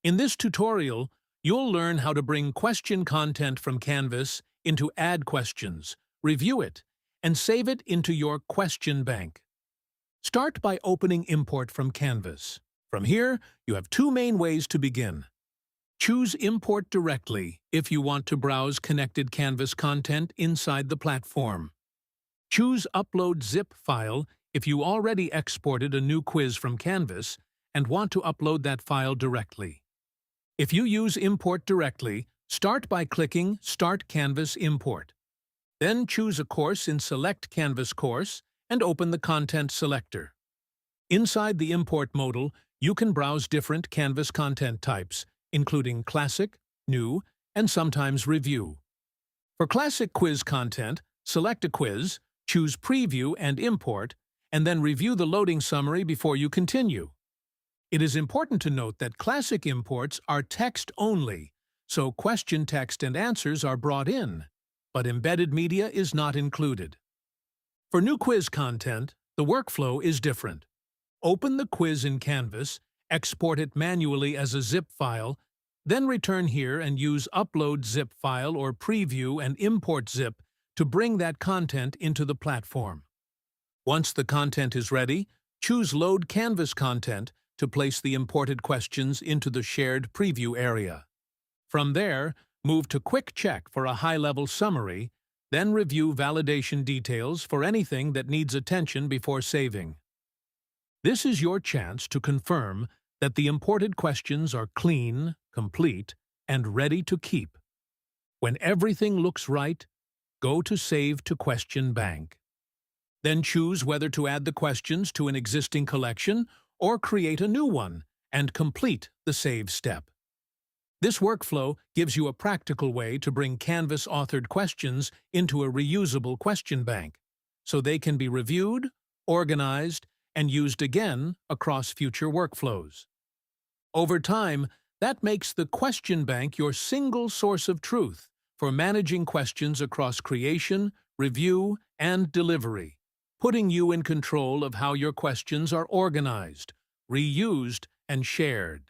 In this tutorial, you'll learn how to bring question content from Canvas into Add Questions, review it, and save it into your question bank. Start by opening Import from Canvas. From here, you have two main ways to begin. Choose Import directly if you want to browse connected Canvas content inside the platform. Choose Upload Zip File if you already exported a new quiz from Canvas and want to upload that file directly. If you use Import directly, start by clicking Start Canvas Import. Then choose a course in Select Canvas Course and open the Content selector. Inside the Import modal, you can browse different Canvas content types, including Classic, New, and sometimes Review. For Classic quiz content, select a quiz, choose Preview and Import, and then review the loading summary before you continue. It is important to note that Classic imports are text only, so question text and answers are brought in, but embedded media is not included. For new quiz content, the workflow is different. Open the quiz in Canvas, export it manually as a zip file, then return here and use Upload Zip File or Preview and Import Zip to bring that content into the platform. Once the content is ready, choose Load Canvas Content to place the imported questions into the shared preview area. From there, move to Quick Check for a high-level summary, then review validation details for anything that needs attention before saving. This is your chance to confirm that the imported questions are clean, complete, and ready to keep. When everything looks right, go to Save to Question Bank. Then choose whether to add the questions to an existing collection or create a new one and complete the save step. This workflow gives you a practical way to bring Canvas-authored questions into a reusable question bank, so they can be reviewed, organized, and used again across future workflows. Over time, that makes the question bank your single source of truth for managing questions across creation, review, and delivery, putting you in control of how your questions are organized, reused, and shared.